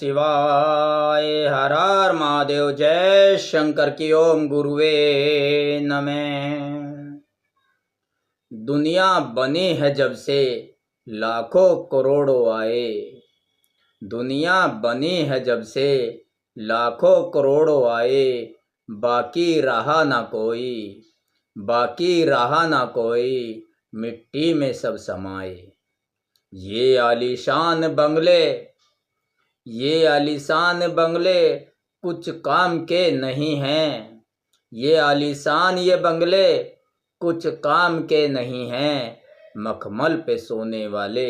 शिवाय। हर हर महादेव। जय शंकर की ओम गुरुवे नमः। दुनिया बनी है जब से लाखों करोड़ों आए। दुनिया बनी है जब से लाखों करोड़ों आए। बाकी रहा ना कोई, बाकी रहा ना कोई, मिट्टी में सब समाए। ये आलीशान बंगले, ये आलीशान बंगले कुछ काम के नहीं हैं। ये आलीशान ये बंगले कुछ काम के नहीं हैं। मखमल पे सोने वाले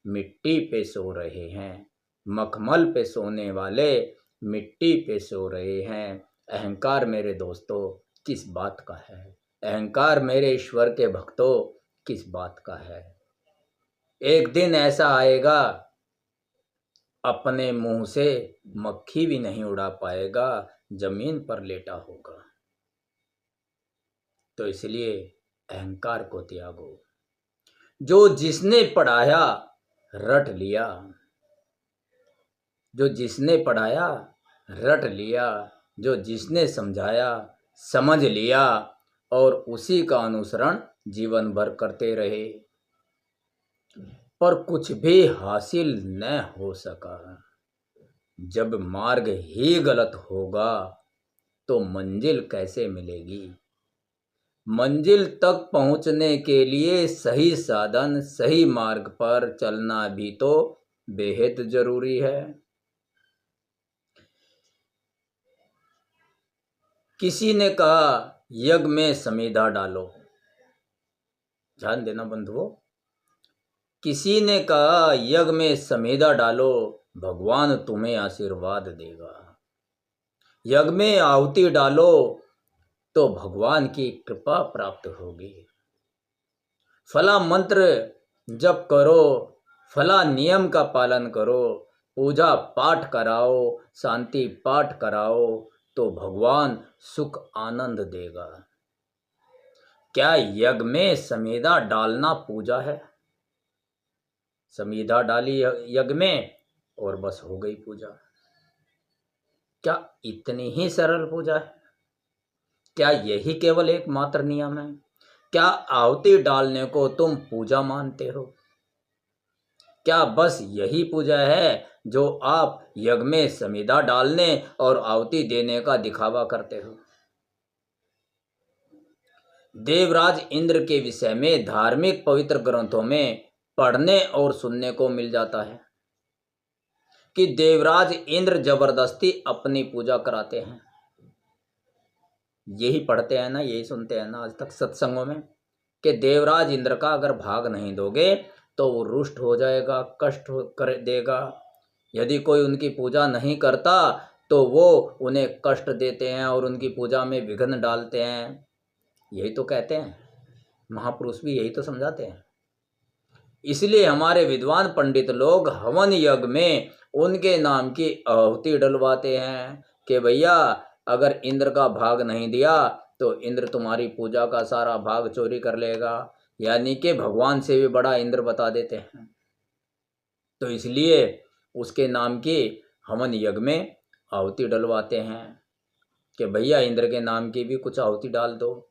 मिट्टी पे सो रहे हैं। मखमल पे सोने वाले मिट्टी पे सो रहे हैं। अहंकार मेरे दोस्तों किस बात का है? अहंकार मेरे ईश्वर के भक्तों किस बात का है? एक दिन ऐसा आएगा अपने मुंह से मक्खी भी नहीं उड़ा पाएगा, जमीन पर लेटा होगा। तो इसलिए अहंकार को त्यागो। जो जिसने पढ़ाया रट लिया, जो जिसने पढ़ाया रट लिया, जो जिसने समझाया समझ लिया और उसी का अनुसरण जीवन भर करते रहे, पर कुछ भी हासिल न हो सका। जब मार्ग ही गलत होगा तो मंजिल कैसे मिलेगी? मंजिल तक पहुंचने के लिए सही साधन सही मार्ग पर चलना भी तो बेहद जरूरी है। किसी ने कहा यज्ञ में समीधा डालो। ध्यान देना बंधुओं, किसी ने कहा यज्ञ में समीधा डालो, भगवान तुम्हें आशीर्वाद देगा। यज्ञ में आहुति डालो तो भगवान की कृपा प्राप्त होगी। फला मंत्र जप करो, फला नियम का पालन करो, पूजा पाठ कराओ, शांति पाठ कराओ तो भगवान सुख आनंद देगा। क्या यज्ञ में समीधा डालना पूजा है? समीधा डाली यज्ञ में और बस हो गई पूजा। क्या इतनी ही सरल पूजा है? क्या यही केवल एकमात्र नियम है? क्या आहुति डालने को तुम पूजा मानते हो? क्या बस यही पूजा है जो आप यज्ञ में समीधा डालने और आहुति देने का दिखावा करते हो? देवराज इंद्र के विषय में धार्मिक पवित्र ग्रंथों में पढ़ने और सुनने को मिल जाता है कि देवराज इंद्र जबरदस्ती अपनी पूजा कराते हैं। यही पढ़ते हैं ना, यही सुनते हैं ना आज तक सत्संगों में कि देवराज इंद्र का अगर भाग नहीं दोगे तो वो रुष्ट हो जाएगा, कष्ट कर देगा। यदि कोई उनकी पूजा नहीं करता तो वो उन्हें कष्ट देते हैं और उनकी पूजा में विघ्न डालते हैं। यही तो कहते हैं, महापुरुष भी यही तो समझाते हैं। इसलिए हमारे विद्वान पंडित लोग हवन यज्ञ में उनके नाम की आहुति डलवाते हैं कि भैया अगर इंद्र का भाग नहीं दिया तो इंद्र तुम्हारी पूजा का सारा भाग चोरी कर लेगा। यानी कि भगवान से भी बड़ा इंद्र बता देते हैं। तो इसलिए उसके नाम की हवन यज्ञ में आहुति डलवाते हैं कि भैया इंद्र के नाम की भी कुछ आहुति डाल दो,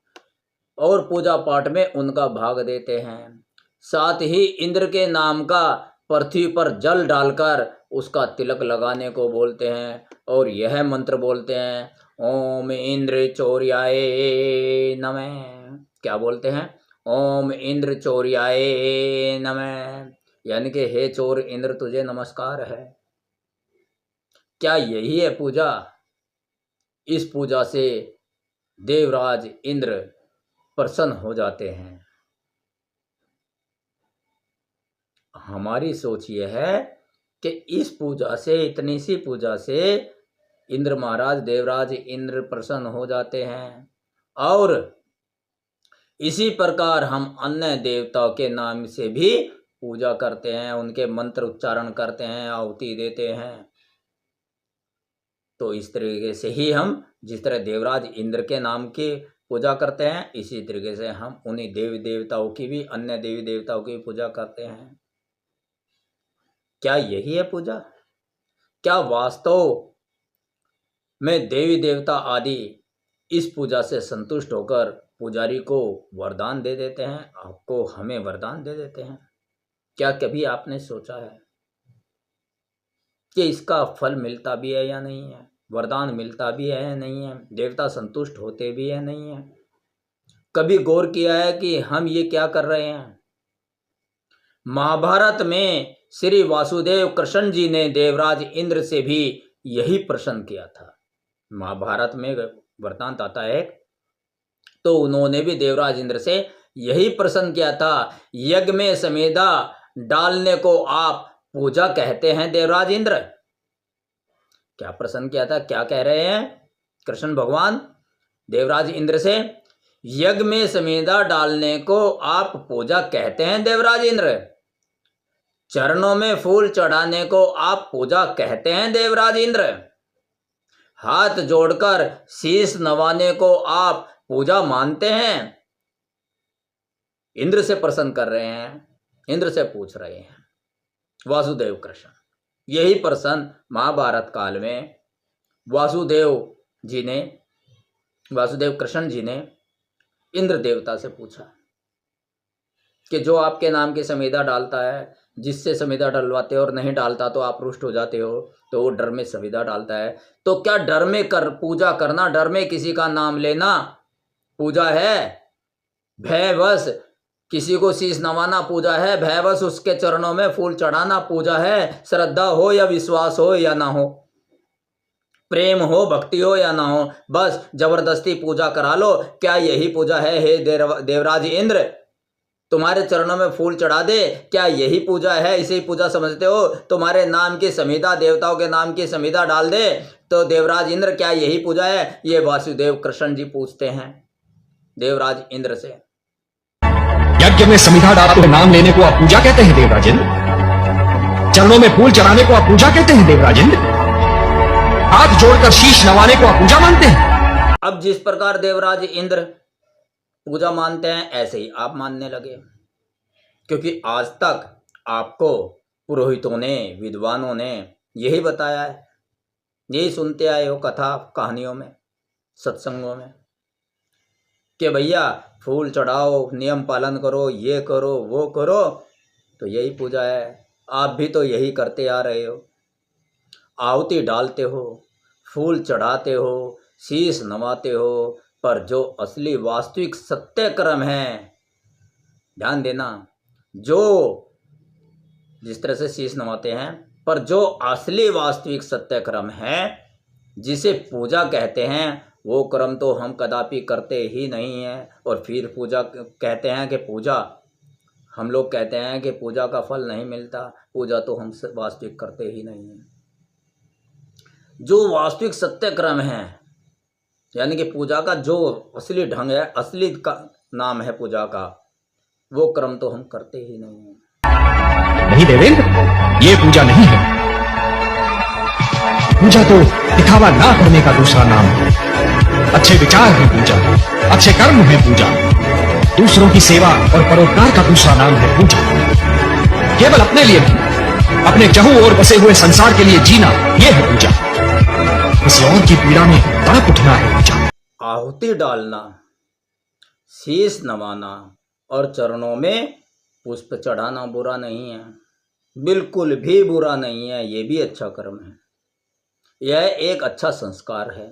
और पूजा पाठ में उनका भाग देते हैं। साथ ही इंद्र के नाम का पृथ्वी पर जल डालकर उसका तिलक लगाने को बोलते हैं और यह मंत्र बोलते हैं, ओम इंद्र चौर्याय नमः। क्या बोलते हैं? ओम इंद्र चौर्याय नमः, यानी कि हे चोर इंद्र तुझे नमस्कार है। क्या यही है पूजा? इस पूजा से देवराज इंद्र प्रसन्न हो जाते हैं। हमारी सोच यह है कि इस पूजा से, इतनी सी पूजा से इंद्र महाराज देवराज इंद्र प्रसन्न हो जाते हैं। और इसी प्रकार हम अन्य देवताओं के नाम से भी पूजा करते हैं, उनके मंत्र उच्चारण करते हैं, आहुति देते हैं। तो इस तरीके से ही हम जिस तरह देवराज इंद्र के नाम की पूजा करते हैं, इसी तरीके से हम उन्हीं देवी देवताओं की भी, अन्य देवी देवताओं की पूजा करते हैं। क्या यही है पूजा? क्या वास्तव में देवी देवता आदि इस पूजा से संतुष्ट होकर पुजारी को वरदान दे देते हैं, आपको हमें वरदान दे देते हैं? क्या कभी आपने सोचा है कि इसका फल मिलता भी है या नहीं है, वरदान मिलता भी है या नहीं है, देवता संतुष्ट होते भी है नहीं है? कभी गौर किया है कि हम ये क्या कर रहे हैं? महाभारत में श्री वासुदेव कृष्ण जी ने देवराज इंद्र से भी यही प्रश्न किया था। महाभारत में वृतांत आता है, तो उन्होंने भी देवराज इंद्र से यही प्रश्न किया था, यज्ञ में समेधा डालने को आप पूजा कहते हैं देवराज इंद्र? क्या प्रश्न किया था? क्या कह रहे हैं कृष्ण भगवान देवराज इंद्र से? यज्ञ में समेधा डालने को आप पूजा कहते हैं देवराज इंद्र? चरणों में फूल चढ़ाने को आप पूजा कहते हैं देवराज इंद्र? हाथ जोड़कर शीश नवाने को आप पूजा मानते हैं? इंद्र से प्रश्न कर रहे हैं, इंद्र से पूछ रहे हैं वासुदेव कृष्ण। यही प्रश्न महाभारत काल में वासुदेव कृष्ण जी ने इंद्र देवता से पूछा कि जो आपके नाम की समेधा डालता है, जिससे समेधा डलवाते हो और नहीं डालता तो आप रुष्ट हो जाते हो, तो वो डर में समेधा डालता है, तो क्या डर में पूजा करना, डर में किसी का नाम लेना पूजा है? भयवश किसी को शीश नवाना पूजा है? भयवश उसके चरणों में फूल चढ़ाना पूजा है? श्रद्धा हो या विश्वास हो या ना हो, प्रेम हो भक्ति हो या ना हो, बस जबरदस्ती पूजा करा लो, क्या यही पूजा है? हे देवराज इंद्र, तुम्हारे चरणों में फूल चढ़ा दे, क्या यही पूजा है? इसे ही पूजा समझते हो? तुम्हारे नाम की समेधा, देवताओं के नाम की समेधा डाल दे तो देवराज इंद्र, क्या यही पूजा है? ये वासुदेव कृष्ण जी पूछते हैं देवराज इंद्र से। यज्ञ में समिधा डालते हुए नाम लेने को आप पूजा कहते हैं देवराज इंद्र? चरणों में फूल चढ़ाने को आप पूजा कहते हैं देवराज इंद्र? हाथ जोड़कर शीश नवाने को आप पूजा मानते हैं? अब जिस प्रकार देवराज इंद्र पूजा मानते हैं, ऐसे ही आप मानने लगे, क्योंकि आज तक आपको पुरोहितों ने, विद्वानों ने यही बताया है, यही सुनते आए हो कथा कहानियों में, सत्संगों में, कि भैया फूल चढ़ाओ, नियम पालन करो, ये करो वो करो, तो यही पूजा है। आप भी तो यही करते आ रहे हो, आहुति डालते हो, फूल चढ़ाते हो, शीश नवाते हो, पर जो असली वास्तविक सत्य कर्म है, ध्यान देना, जो जिस तरह से शीश नवाते हैं, पर जो असली वास्तविक सत्य कर्म है, जिसे पूजा कहते हैं, वो कर्म तो हम कदापि करते ही नहीं हैं। और फिर पूजा कहते हैं कि पूजा, हम लोग कहते हैं कि पूजा का फल नहीं मिलता, पूजा तो हम वास्तविक करते ही नहीं हैं। जो वास्तविक सत्य क्रम है, यानी कि पूजा का जो असली ढंग है, असली का नाम है पूजा का, वो क्रम तो हम करते ही नहीं हैं। नहीं देवेंद्र, ये पूजा नहीं है। पूजा तो दिखावा ना करने का दूसरा नाम है। अच्छे विचार है पूजा, अच्छे कर्म है पूजा, दूसरों की सेवा और परोपकार का दूसरा नाम है पूजा। केवल अपने लिए नहीं, अपने चहु और बसे हुए संसार के लिए जीना, यह है पूजा। किसी और की पीड़ा में तड़प उठना है पूजा। आहुति डालना, शीश नवाना और चरणों में पुष्प चढ़ाना बुरा नहीं है, बिल्कुल भी बुरा नहीं है, ये भी अच्छा कर्म है, यह एक अच्छा संस्कार है।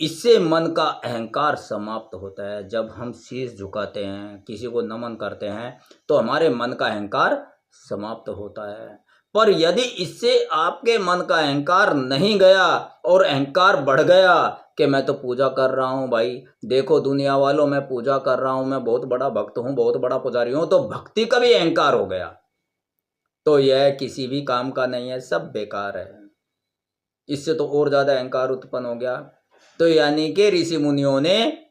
इससे मन का अहंकार समाप्त होता है। जब हम शीश झुकाते हैं, किसी को नमन करते हैं, तो हमारे मन का अहंकार समाप्त होता है। पर यदि इससे आपके मन का अहंकार नहीं गया और अहंकार बढ़ गया कि मैं तो पूजा कर रहा हूँ, भाई देखो दुनिया वालों, मैं पूजा कर रहा हूँ, मैं बहुत बड़ा भक्त हूँ, बहुत बड़ा पुजारी हूँ, तो भक्ति का भी अहंकार हो गया, तो यह किसी भी काम का नहीं है, सब बेकार है। इससे तो और ज़्यादा अहंकार उत्पन्न हो गया। तो यानी कि ऋषि मुनियों ने,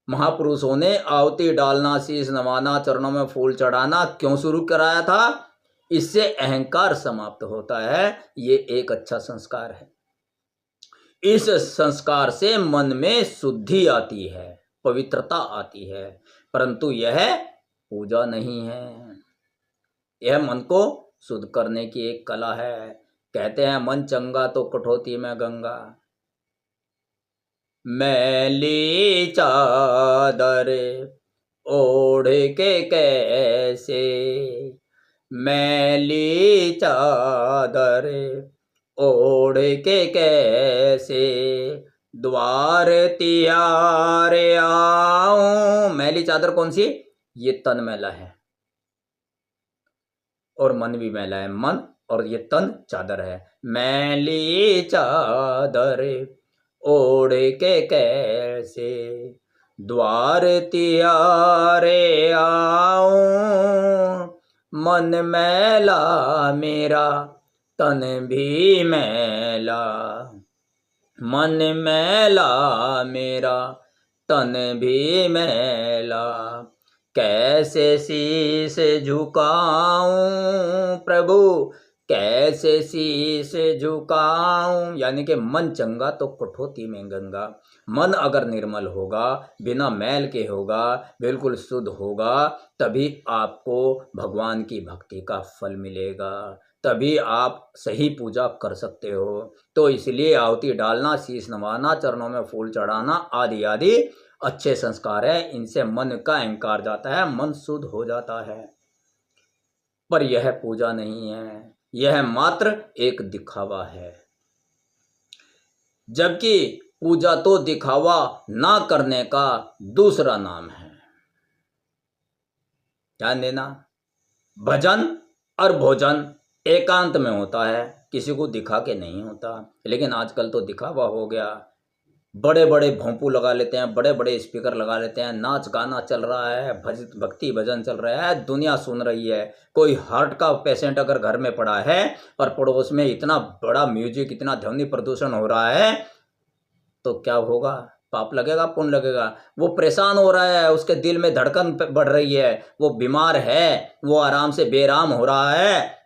महापुरुषों ने आहुति डालना, शीश नवाना, चरणों में फूल चढ़ाना क्यों शुरू कराया था? इससे अहंकार समाप्त होता है। ये एक अच्छा संस्कार है। इस संस्कार से मन में शुद्धि आती है, पवित्रता आती है, परंतु यह पूजा नहीं है। यह मन को शुद्ध करने की एक कला है, कहते हैं मन चंगा तो कठौती में गंगा। मैली चादर ओढ़ के कैसे, मैली चादर ओढ़ के कैसे द्वार तिहारे आऊं। मैली चादर कौन सी? ये तन मैला है और मन भी मैला है, मन और ये तन चादर है। मैली चादर ओढ़ के कैसे द्वार तिहारे आऊं। मन मैला मेरा तन भी मैला, मन मैला मेरा तन भी मैला। कैसे शीस झुकाऊं प्रभु, कैसे शीस झुकाऊं। यानी कि मन चंगा तो कठौती में गंगा। मन अगर निर्मल होगा, बिना मैल के होगा, बिल्कुल शुद्ध होगा, तभी आपको भगवान की भक्ति का फल मिलेगा, तभी आप सही पूजा कर सकते हो। तो इसलिए आहुति डालना, शीश नवाना, चरणों में फूल चढ़ाना आदि आदि अच्छे संस्कार है। इनसे मन का अहंकार जाता है, मन शुद्ध हो जाता है। पर यह पूजा नहीं है, यह मात्र एक दिखावा है। जबकि पूजा तो दिखावा ना करने का दूसरा नाम है। ध्यान देना, भजन और भोजन एकांत में होता है, किसी को दिखा के नहीं होता। लेकिन आजकल तो दिखावा हो गया, बड़े बड़े भोंपू लगा लेते हैं, बड़े बड़े स्पीकर लगा लेते हैं, नाच गाना चल रहा है, भक्ति भजन चल रहा है, दुनिया सुन रही है। कोई हार्ट का पेशेंट अगर घर में पड़ा है और पड़ोस में इतना बड़ा म्यूजिक, इतना ध्वनि प्रदूषण हो रहा है, तो क्या होगा? पाप लगेगा, पुण्य लगेगा? वो परेशान हो रहा है, उसके दिल में धड़कन बढ़ रही है, वो बीमार है, वो आराम से बेराम हो रहा है,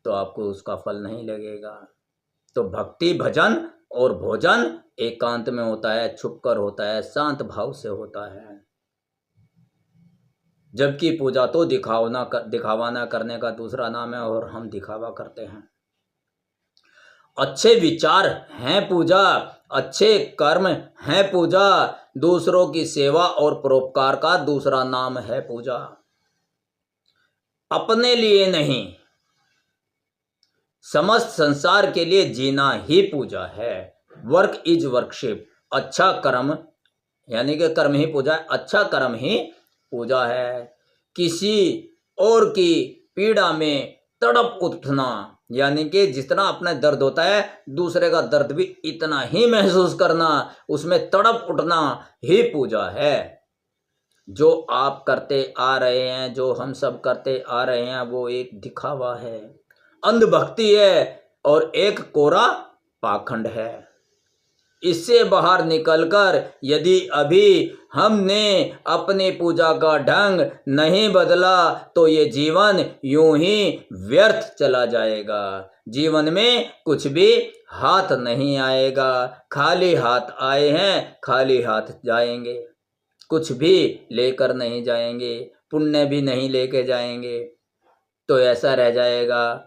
तो आपको उसका फल नहीं लगेगा। तो भक्ति भजन और भोजन एकांत में होता है, छुपकर होता है, शांत भाव से होता है। जबकि पूजा तो दिखावा ना करने का दूसरा नाम है, और हम दिखावा करते हैं। अच्छे विचार हैं पूजा, अच्छे कर्म हैं पूजा, दूसरों की सेवा और परोपकार का दूसरा नाम है पूजा। अपने लिए नहीं, समस्त संसार के लिए जीना ही पूजा है। Work is worship. अच्छा कर्म यानी कि कर्म ही पूजा है, अच्छा कर्म ही पूजा है। किसी और की पीड़ा में तड़प उठना, यानी कि जितना अपना दर्द होता है दूसरे का दर्द भी इतना ही महसूस करना, उसमें तड़प उठना ही पूजा है। जो आप करते आ रहे हैं, जो हम सब करते आ रहे हैं, वो एक दिखावा है, अंधभक्ति है और एक कोरा पाखंड है। इससे बाहर निकलकर यदि अभी हमने अपनी पूजा का ढंग नहीं बदला तो ये जीवन यूं ही व्यर्थ चला जाएगा। जीवन में कुछ भी हाथ नहीं आएगा। खाली हाथ आए हैं, खाली हाथ जाएंगे। कुछ भी लेकर नहीं जाएंगे, पुण्य भी नहीं लेके जाएंगे। तो ऐसा रह जाएगा,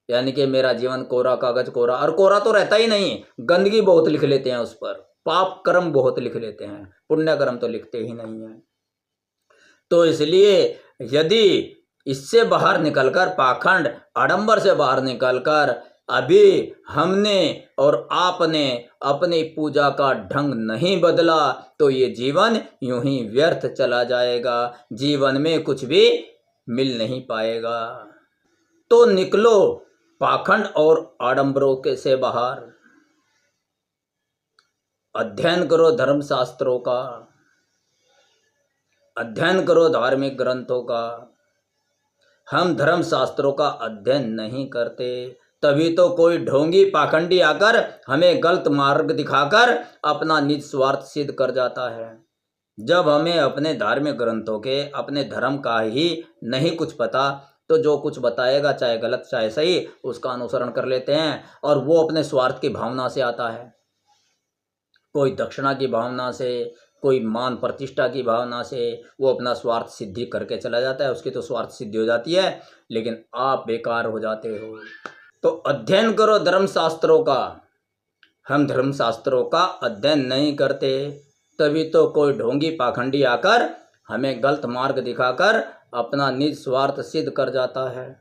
यानी कि मेरा जीवन कोरा कागज कोरा। और कोरा तो रहता ही नहीं, गंदगी बहुत लिख लेते हैं उस पर, पाप कर्म बहुत लिख लेते हैं, पुण्य कर्म तो लिखते ही नहीं है। तो इसलिए यदि इससे बाहर निकलकर, पाखंड आडंबर से बाहर निकलकर अभी हमने और आपने अपनी पूजा का ढंग नहीं बदला तो ये जीवन यूं ही व्यर्थ चला जाएगा। जीवन में कुछ भी मिल नहीं पाएगा। तो निकलो पाखंड और आडंबरों के से बाहर, अध्ययन करो धर्म शास्त्रों का, अध्ययन करो धार्मिक ग्रंथों का। हम धर्म शास्त्रों का अध्ययन नहीं करते, तभी तो कोई ढोंगी पाखंडी आकर हमें गलत मार्ग दिखाकर अपना निज स्वार्थ सिद्ध कर जाता है। जब हमें अपने धार्मिक ग्रंथों के, अपने धर्म का ही नहीं कुछ पता, तो जो कुछ बताएगा चाहे गलत चाहे सही, उसका अनुसरण कर लेते हैं। और वो अपने स्वार्थ की भावना से आता है, कोई दक्षिणा की भावना से, कोई मान प्रतिष्ठा की भावना से वो अपना स्वार्थ सिद्धि करके चला जाता है। उसकी तो स्वार्थ सिद्धि हो जाती है, लेकिन आप बेकार हो जाते हो। तो अध्ययन करो धर्मशास्त्रों का। हम धर्मशास्त्रों का अध्ययन नहीं करते, तभी तो कोई ढोंगी पाखंडी आकर हमें गलत मार्ग दिखाकर अपना निज स्वार्थ सिद्ध कर जाता है।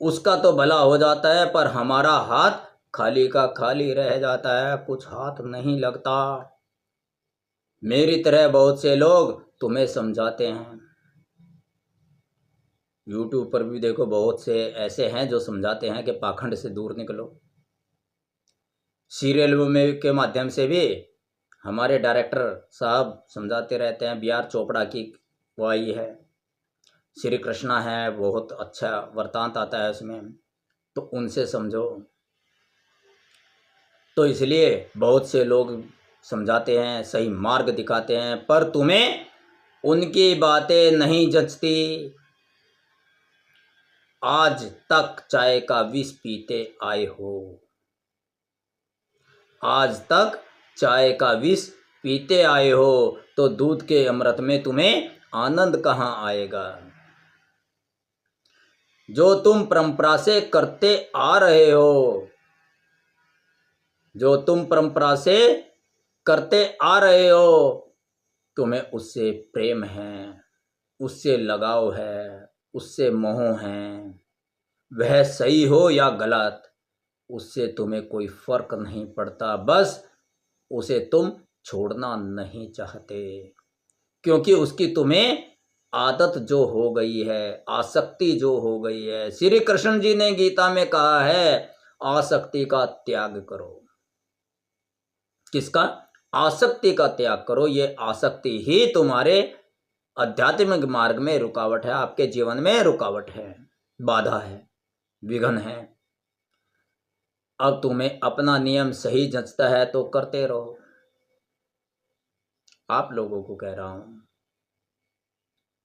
उसका तो भला हो जाता है, पर हमारा हाथ खाली का खाली रह जाता है, कुछ हाथ नहीं लगता। मेरी तरह बहुत से लोग तुम्हें समझाते हैं। YouTube पर भी देखो, बहुत से ऐसे हैं जो समझाते हैं कि पाखंड से दूर निकलो। सीरियल में के माध्यम से भी हमारे डायरेक्टर साहब समझाते रहते हैं। बी आर चोपड़ा की वो आई है, श्री कृष्णा है, बहुत अच्छा वृतांत आता है उसमें, तो उनसे समझो। तो इसलिए बहुत से लोग समझाते हैं, सही मार्ग दिखाते हैं, पर तुम्हें उनकी बातें नहीं जचती। आज तक चाय का विष पीते आए हो, आज तक चाय का विष पीते आए हो, तो दूध के अमृत में तुम्हें आनंद कहाँ आएगा। जो तुम परंपरा से करते आ रहे हो, जो तुम परंपरा से करते आ रहे हो, तुम्हें उससे प्रेम है, उससे लगाव है, उससे मोह है। वह सही हो या गलत, उससे तुम्हें कोई फर्क नहीं पड़ता, बस उसे तुम छोड़ना नहीं चाहते, क्योंकि उसकी तुम्हें आदत जो हो गई है, आसक्ति जो हो गई है। श्री कृष्ण जी ने गीता में कहा है, आसक्ति का त्याग करो। किसका? आसक्ति का त्याग करो। ये आसक्ति ही तुम्हारे आध्यात्मिक मार्ग में रुकावट है, आपके जीवन में रुकावट है, बाधा है, विघ्न है। अब तुम्हें अपना नियम सही जचता है तो करते रहो। आप लोगों को कह रहा हूं,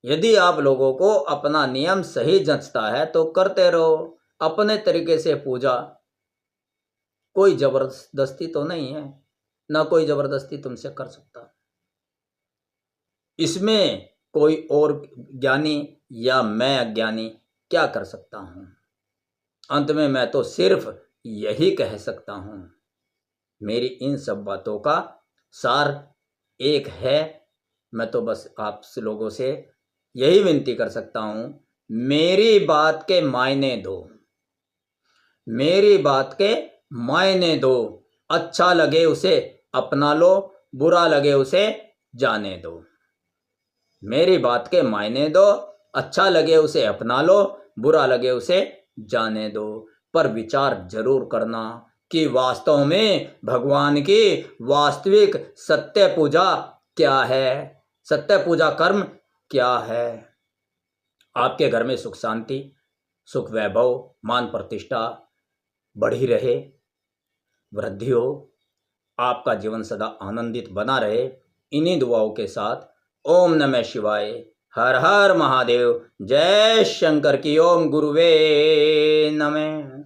यदि आप लोगों को अपना नियम सही जचता है तो करते रहो, अपने तरीके से पूजा। कोई जबरदस्ती तो नहीं है, ना कोई जबरदस्ती तुमसे कर सकता। इसमें कोई और ज्ञानी या मैं अज्ञानी क्या कर सकता हूं। अंत में मैं तो सिर्फ यही कह सकता हूं, मेरी इन सब बातों का सार एक है। मैं तो बस आप लोगों से यही विनती कर सकता हूं, मेरी बात के मायने दो, मेरी बात के मायने दो। अच्छा लगे उसे अपना लो, बुरा लगे उसे जाने दो। मेरी बात के मायने दो, अच्छा लगे उसे अपना लो, बुरा लगे उसे जाने दो। पर विचार जरूर करना कि वास्तव में भगवान की वास्तविक सत्य पूजा क्या है, सत्य पूजा कर्म क्या है। आपके घर में सुख शांति, सुख वैभव, मान प्रतिष्ठा बढ़ी रहे, वृद्धि हो, आपका जीवन सदा आनंदित बना रहे। इन्हीं दुआओं के साथ ओम नमः शिवाय, हर हर महादेव, जय शंकर की ओम गुरुवे नमः।